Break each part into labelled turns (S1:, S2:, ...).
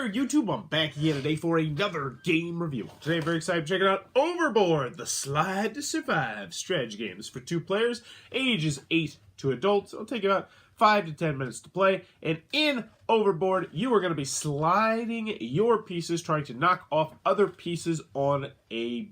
S1: there, YouTube. I'm back again today for another game review. Today I'm very excited to check out Overboard, the Slide to Survive strategy game. This is for 2 players, ages 8 to adults. It'll take about 5 to 10 minutes to play. And in Overboard, you are going to be sliding your pieces, trying to knock off other pieces on a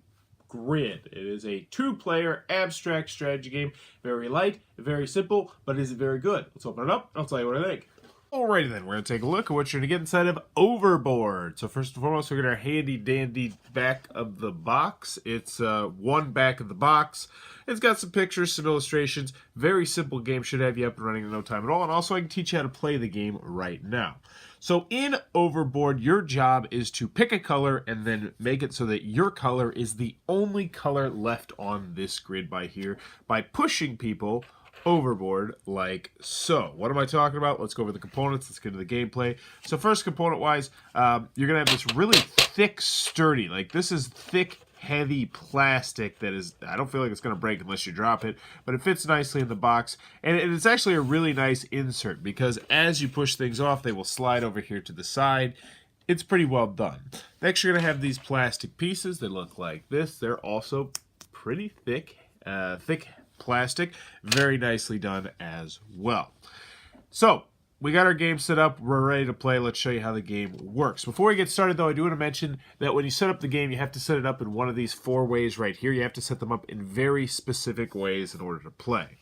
S1: grid. It is a 2-player abstract strategy game. Very light, very simple, but is very good. Let's open it up. I'll tell you what I think. Alrighty then, we're going to take a look at what you're going to get inside of Overboard. So first and foremost, we get our handy dandy back of the box. It's one back of the box. It's got some pictures, some illustrations. Very simple game, should have you up and running in no time at all. And also I can teach you how to play the game right now. So in Overboard, your job is to pick a color and then make it so that your color is the only color left on this grid by pushing people overboard like so. What am I talking about? Let's go over the components. Let's get into the gameplay. So first, component-wise, you're going to have this really thick, sturdy, like this is thick, heavy plastic that is, I don't feel like it's going to break unless you drop it, but it fits nicely in the box. And it's actually a really nice insert because as you push things off, they will slide over here to the side. It's pretty well done. Next, you're going to have these plastic pieces that look like this. They're also pretty thick, plastic, very nicely done as well. So we got our game set up, we're ready to play. Let's show you how the game works. Before we get started though, I do want to mention that when you set up the game, you have to set it up in one of these 4 ways right here. You have to set them up in very specific ways in order to play.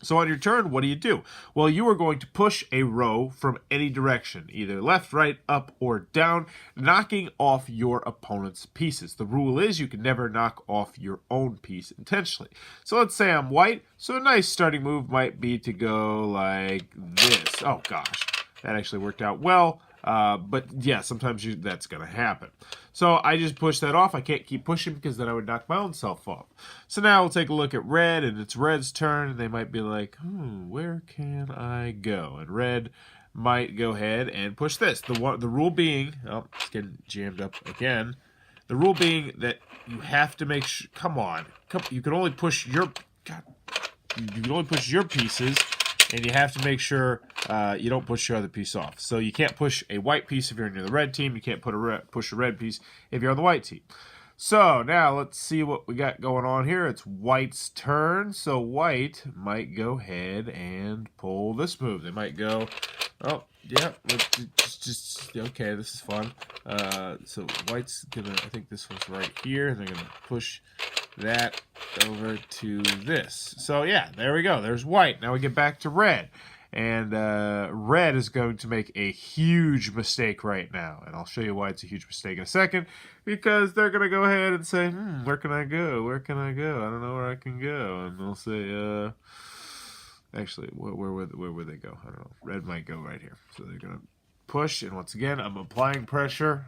S1: So on your turn, what do? Well, you are going to push a row from any direction, either left, right, up, or down, knocking off your opponent's pieces. The rule is you can never knock off your own piece intentionally. So let's say I'm white, so a nice starting move might be to go like this. Oh gosh, that actually worked out well. But yeah, sometimes that's going to happen. So I just push that off. I can't keep pushing because then I would knock my own self off. So now we'll take a look at red, and it's red's turn. And they might be like, where can I go? And red might go ahead and push this. The rule being, oh, it's getting jammed up again. The rule being that you have to make sure, you can only push your, you can only push your pieces. And you have to make sure you don't push your other piece off. So you can't push a white piece if you're in the red team. You can't push a red piece if you're on the white team. So now let's see what we got going on here. It's white's turn. So white might go ahead and pull this move. They might go, oh, yeah, just okay, this is fun. So white's going to, I think this one's right here. They're going to push that over to this. So yeah, there we go. There's white. Now we get back to red. And red is going to make a huge mistake right now. And I'll show you why it's a huge mistake in a second. Because they're going to go ahead and say, where can I go? Where can I go? I don't know where I can go. And they'll say, actually, where would they go? I don't know. Red might go right here. So they're going to push. And once again, I'm applying pressure.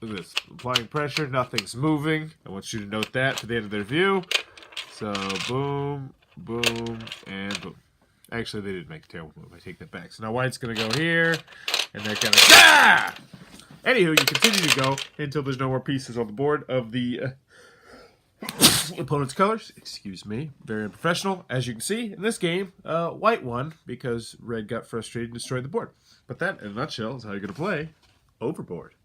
S1: Look at this. Applying pressure. Nothing's moving. I want you to note that to the end of their view. So, boom, boom, and boom. Actually, they didn't make a terrible move. I take that back. So now white's going to go here, and they're going to... Ah! Anywho, you continue to go until there's no more pieces on the board of the opponent's colors. Excuse me. Very unprofessional. As you can see, in this game, white won because red got frustrated and destroyed the board. But that, in a nutshell, is how you're going to play Overboard.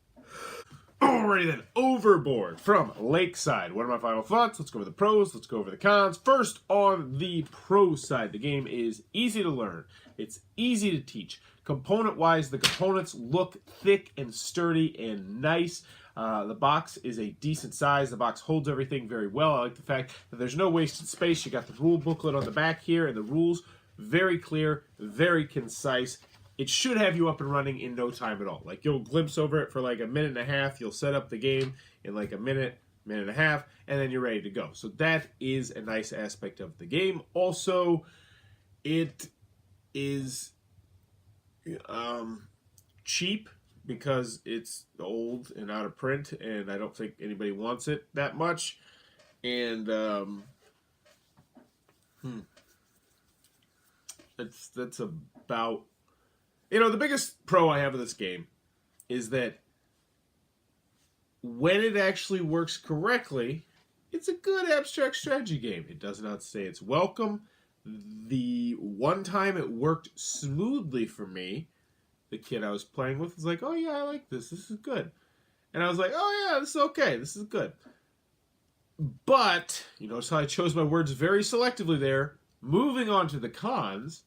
S1: Alrighty then, Overboard from Lakeside. What are my final thoughts? Let's go over the pros, let's go over the cons. First, on the pro side, the game is easy to learn. It's easy to teach. Component-wise, the components look thick and sturdy and nice. The box is a decent size. The box holds everything very well. I like the fact that there's no wasted space. You got the rule booklet on the back here, and the rules very clear, very concise. It should have you up and running in no time at all. Like, you'll glimpse over it for like a minute and a half. You'll set up the game in like a minute and a half, and then you're ready to go. So that is a nice aspect of the game. Also, it is cheap because it's old and out of print, and I don't think anybody wants it that much. And that's about... You know, the biggest pro I have of this game is that when it actually works correctly, it's a good abstract strategy game. It does not say it's welcome. The one time it worked smoothly for me the kid I was playing with was like, oh yeah, I like this. This is good. And I was like, oh yeah, this is okay. This is good. But, you notice how I chose my words very selectively there. Moving on to the cons.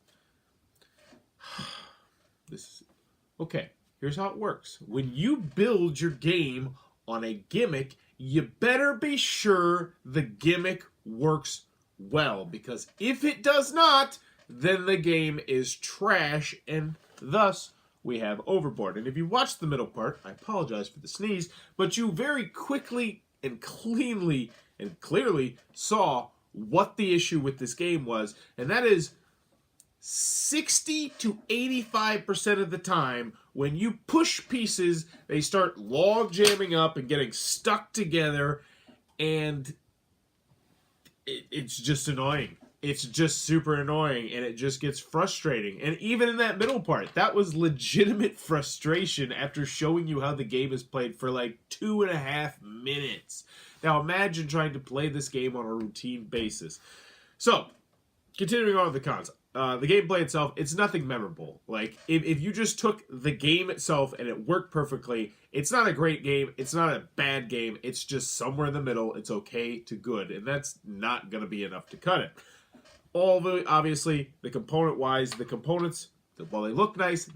S1: Okay, here's how it works. When you build your game on a gimmick, you better be sure the gimmick works well. Because if it does not, then the game is trash, and thus we have Overboard. And if you watch the middle part, I apologize for the sneeze, but you very quickly and cleanly and clearly saw what the issue with this game was, and that is 60 to 85% of the time, when you push pieces, they start log jamming up and getting stuck together, and it's just annoying. It's just super annoying, and it just gets frustrating. And even in that middle part, that was legitimate frustration after showing you how the game is played for like 2.5 minutes. Now imagine trying to play this game on a routine basis. So, continuing on with the cons. The gameplay itself, it's nothing memorable. Like, if you just took the game itself and it worked perfectly, it's not a great game, it's not a bad game, it's just somewhere in the middle, it's okay to good, and that's not going to be enough to cut it. Obviously, the component-wise, the components, while they look nice,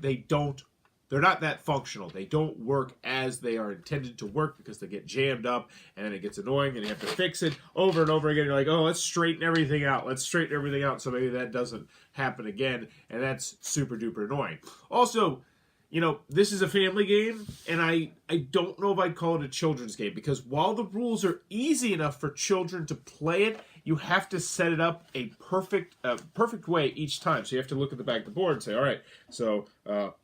S1: they're not that functional. They don't work as they are intended to work because they get jammed up, and then it gets annoying, and you have to fix it over and over again. You're like, oh, let's straighten everything out. Let's straighten everything out so maybe that doesn't happen again, and that's super-duper annoying. Also, you know, this is a family game, and I don't know if I'd call it a children's game, because while the rules are easy enough for children to play it, you have to set it up a perfect way each time. So you have to look at the back of the board and say, all right, so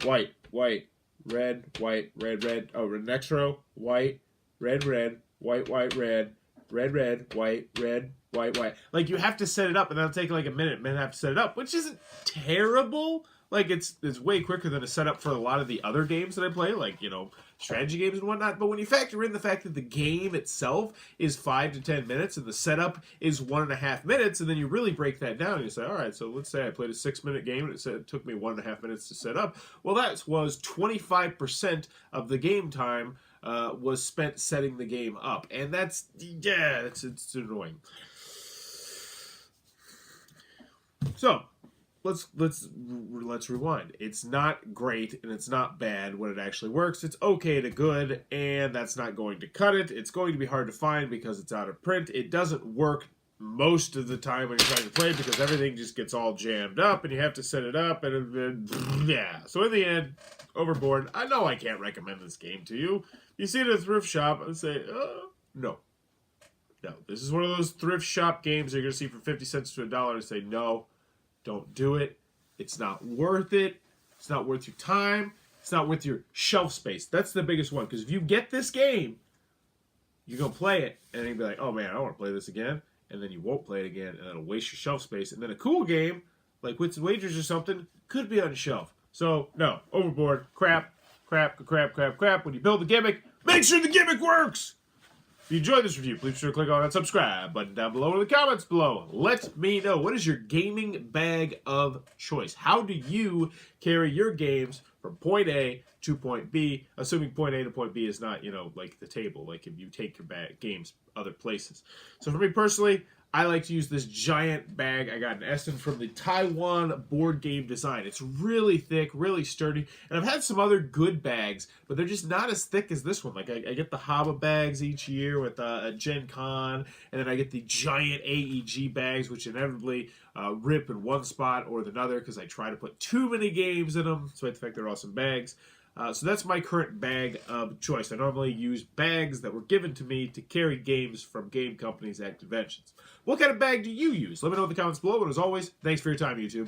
S1: white, white, red, white, red, red. Oh, next row, white, red, red, white, white, red, red, red, white, red, white, white. Like, you have to set it up, and that'll take like a minute and have to set it up, which isn't terrible. Like, it's way quicker than a setup for a lot of the other games that I play, like, you know, strategy games and whatnot. But when you factor in the fact that the game itself is 5 to 10 minutes and the setup is 1.5 minutes, and then you really break that down and you say, all right, so let's say I played a 6-minute game and it took me 1.5 minutes to set up. Well, that was 25% of the game time was spent setting the game up. And that's, yeah, it's annoying. So, let's rewind. It's not great and it's not bad when it actually works. It's okay to good, and that's not going to cut it. It's going to be hard to find because it's out of print. It doesn't work most of the time when you're trying to play it because everything just gets all jammed up and you have to set it up, and yeah. So in the end, Overboard, I know I can't recommend this game to you. You see it at a thrift shop and say, no. No, this is one of those thrift shop games you're going to see for 50 cents to $1 and say, no, don't do it. It's not worth it. It's not worth your time. It's not worth your shelf space. That's the biggest one. Because if you get this game, you're going to play it, and then you'll be like, oh man, I want to play this again. And then you won't play it again, and it'll waste your shelf space. And then a cool game, like Wits and Wagers or something, could be on the shelf. So, no. Overboard. Crap. Crap. Crap. Crap. Crap. When you build the gimmick, make sure the gimmick works! If you enjoyed this review, please be sure to click on that subscribe button down below in the comments below. Let me know, what is your gaming bag of choice? How do you carry your games from point A to point B, assuming point A to point B is not, you know, like the table, like if you take your games other places. So for me personally, I like to use this giant bag I got in Essen from the Taiwan Board Game Design. It's really thick, really sturdy, and I've had some other good bags, but they're just not as thick as this one. Like, I get the Haba bags each year with Gen Con, and then I get the giant AEG bags, which inevitably rip in one spot or another because I try to put too many games in them, despite the fact they're awesome bags. So that's my current bag of choice. I normally use bags that were given to me to carry games from game companies at conventions. What kind of bag do you use? Let me know in the comments below, and as always, thanks for your time, YouTube.